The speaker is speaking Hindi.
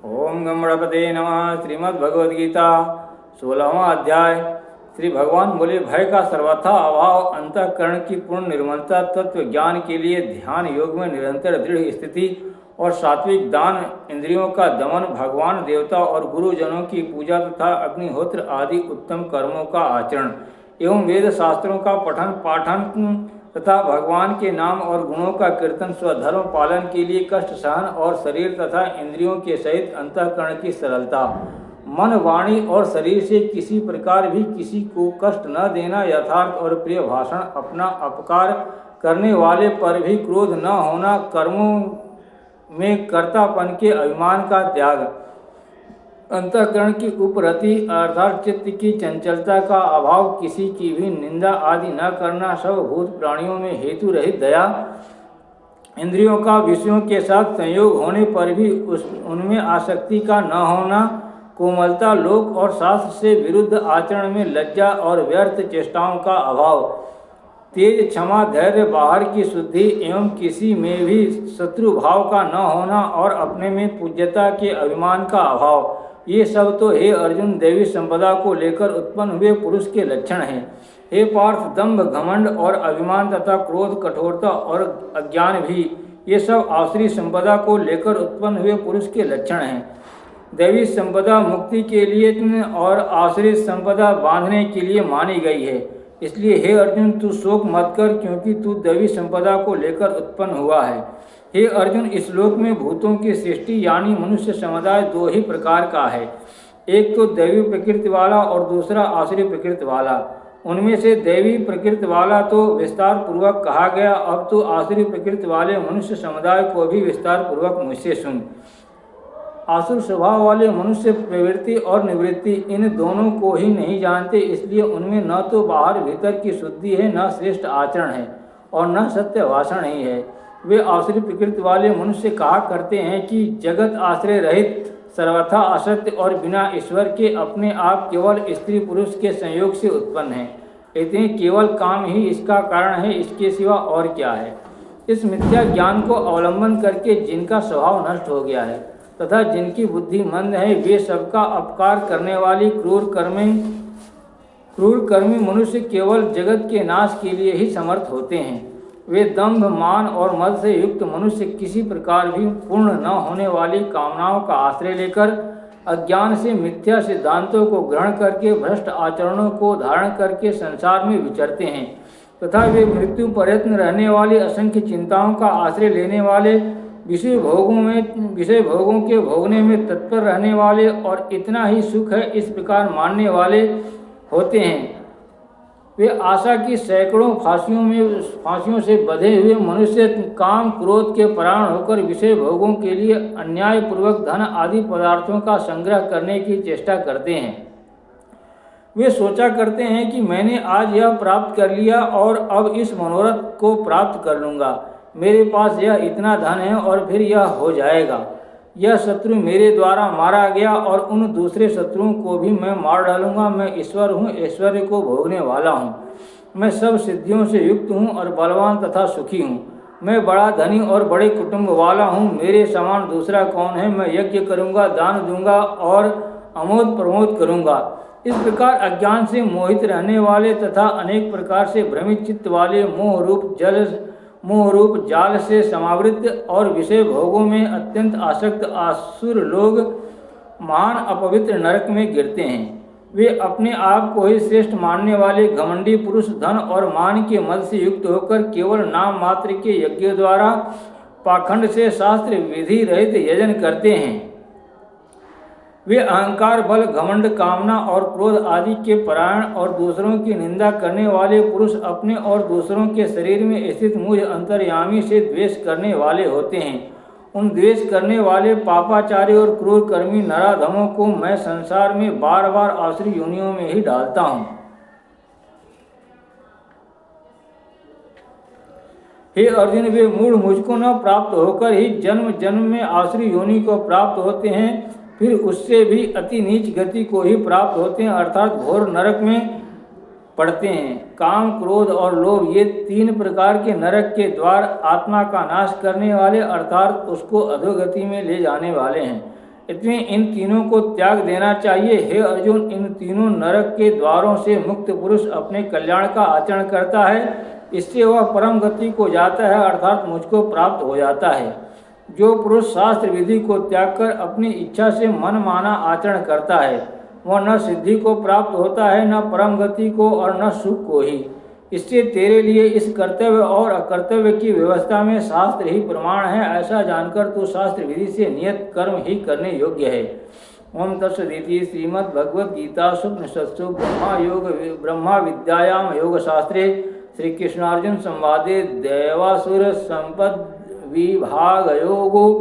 ओम गम गणपते नमः। श्रीमद्भगवद्गीता 16वां अध्याय। श्री भगवान बोले, भय का सर्वथा अभाव, अंतःकरण की पूर्ण निर्मलता, तत्व ज्ञान के लिए ध्यान योग में निरंतर दृढ़ स्थिति और सात्विक दान, इंद्रियों का दमन, भगवान देवता और गुरुजनों की पूजा तथा अग्निहोत्र आदि उत्तम कर्मों का आचरण एवं वेद शास्त्रों का पठन पाठन तथा भगवान के नाम और गुणों का कीर्तन, स्वधर्म पालन के लिए कष्ट सहन और शरीर तथा इंद्रियों के सहित अंतःकरण की सरलता, मन वाणी और शरीर से किसी प्रकार भी किसी को कष्ट न देना, यथार्थ और प्रिय भाषण, अपना अपकार करने वाले पर भी क्रोध न होना, कर्मों में कर्तापन के अभिमान का त्याग, अंतःकरण की उपरति अर्थात चित्त की चंचलता का अभाव, किसी की भी निंदा आदि न करना, सब भूत प्राणियों में हेतु रहित दया, इंद्रियों का विषयों के साथ संयोग होने पर भी उनमें आसक्ति का न होना, कोमलता, लोक और शास्त्र से विरुद्ध आचरण में लज्जा और व्यर्थ चेष्टाओं का अभाव, तेज, क्षमा, धैर्य, बाहर की शुद्धि एवं किसी में भी शत्रु भाव का न होना और अपने में पूज्यता के अभिमान का अभाव, ये सब तो हे अर्जुन दैवी संपदा को लेकर उत्पन्न हुए पुरुष के लक्षण हैं। हे पार्थ, दंभ, घमंड और अभिमान तथा क्रोध, कठोरता और अज्ञान भी ये सब आसुरी संपदा को लेकर उत्पन्न हुए पुरुष के लक्षण हैं। दैवी संपदा मुक्ति के लिए और आसुरी संपदा बांधने के लिए मानी गई है। इसलिए हे अर्जुन, तू शोक मत कर, क्योंकि तू दैवी संपदा को लेकर उत्पन्न हुआ है। हे अर्जुन, इस लोक में भूतों की सृष्टि यानी मनुष्य समुदाय दो ही प्रकार का है, एक तो दैवी प्रकृति वाला और दूसरा आसुरी प्रकृति वाला। उनमें से दैवी प्रकृति वाला तो विस्तार पूर्वक कहा गया, अब तो आसुरी प्रकृति वाले मनुष्य समुदाय को भी विस्तार पूर्वक मुझसे सुन। आसुर स्वभाव वाले मनुष्य प्रवृत्ति और निवृत्ति इन दोनों को ही नहीं जानते, इसलिए उनमें न तो बाहर भीतर की शुद्धि है, न श्रेष्ठ आचरण है और न सत्य भाषण ही है। वे आसुरी प्रकृति वाले मनुष्य कहा करते हैं कि जगत आश्रय रहित, सर्वथा असत्य और बिना ईश्वर के अपने आप केवल स्त्री पुरुष के संयोग से उत्पन्न है। इतने केवल काम ही इसका कारण है, इसके सिवा और क्या है। इस मिथ्या ज्ञान को अवलंबन करके जिनका स्वभाव नष्ट हो गया है तथा जिनकी बुद्धि मंद है, वे सबका अपकार करने वाली क्रूर कर्मी मनुष्य केवल जगत के नाश के लिए ही समर्थ होते हैं। वे दंभ, मान और मद से युक्त मनुष्य किसी प्रकार भी पूर्ण न होने वाली कामनाओं का आश्रय लेकर अज्ञान से मिथ्या सिद्धांतों को ग्रहण करके भ्रष्ट आचरणों को धारण करके संसार में विचरते हैं तथा वे मृत्यु पर्यंत रहने वाली असंख्य चिंताओं का आश्रय लेने वाले, विषय भोगों के भोगने में तत्पर रहने वाले और इतना ही सुख है इस प्रकार मानने वाले होते हैं। वे आशा की सैकड़ों फांसियों से बंधे हुए मनुष्य काम क्रोध के परायण होकर विषय भोगों के लिए अन्यायपूर्वक धन आदि पदार्थों का संग्रह करने की चेष्टा करते हैं। वे सोचा करते हैं कि मैंने आज यह प्राप्त कर लिया और अब इस मनोरथ को प्राप्त कर लूँगा, मेरे पास यह इतना धन है और फिर यह हो जाएगा, यह शत्रु मेरे द्वारा मारा गया और उन दूसरे शत्रुओं को भी मैं मार डालूंगा, मैं ईश्वर हूँ, ऐश्वर्य को भोगने वाला हूँ, मैं सब सिद्धियों से युक्त हूँ और बलवान तथा सुखी हूँ, मैं बड़ा धनी और बड़े कुटुंब वाला हूँ, मेरे समान दूसरा कौन है, मैं यज्ञ करूँगा, दान दूंगा और अमोद प्रमोद करूँगा। इस प्रकार अज्ञान से मोहित रहने वाले तथा अनेक प्रकार से भ्रमित चित्त वाले मोह रूप जाल से समावृत और विषय भोगों में अत्यंत आसक्त आसुर लोग महान अपवित्र नरक में गिरते हैं। वे अपने आप को ही श्रेष्ठ मानने वाले घमंडी पुरुष धन और मान के मद से युक्त होकर केवल नाम मात्र के यज्ञ द्वारा पाखंड से शास्त्र विधि रहित यजन करते हैं। वे अहंकार, बल, घमंड, कामना और क्रोध आदि के परायण और दूसरों की निंदा करने वाले पुरुष अपने और दूसरों के शरीर में स्थित मुझ अंतर्यामी से द्वेष करने वाले होते हैं। उन द्वेष करने वाले पापाचारी और क्रूर कर्मी नराधमों को मैं संसार में बार बार आसुरी योनियों में ही डालता हूँ। हे अर्जुन, वे मूढ़ मुझको न प्राप्त होकर ही जन्म जन्म में आसुरी योनि को प्राप्त होते हैं, फिर उससे भी अति नीच गति को ही प्राप्त होते हैं, अर्थात घोर नरक में पढ़ते हैं। काम, क्रोध और लोभ ये तीन प्रकार के नरक के द्वार आत्मा का नाश करने वाले अर्थात उसको अधोगति में ले जाने वाले हैं। इतने इन तीनों को त्याग देना चाहिए। हे अर्जुन, इन तीनों नरक के द्वारों से मुक्त पुरुष अपने कल्याण का आचरण करता है, इससे वह परम गति को जाता है, अर्थात मुझको प्राप्त हो जाता है। जो पुरुष शास्त्र विधि को त्याग कर अपनी इच्छा से मन माना आचरण करता है, वह न सिद्धि को प्राप्त होता है, न परम गति को और न सुख को ही। इससे तेरे लिए इस कर्तव्य और अकर्तव्य की व्यवस्था में शास्त्र ही प्रमाण है, ऐसा जानकर तू शास्त्र विधि से नियत कर्म ही करने योग्य है। ओम तत्सदिति श्रीमद्भगवद्गीतासूपनिषत्सु ब्रह्मा विद्यायाम योग शास्त्रे श्री कृष्णार्जुन संवादे दैवासुर संपद विभाग योगो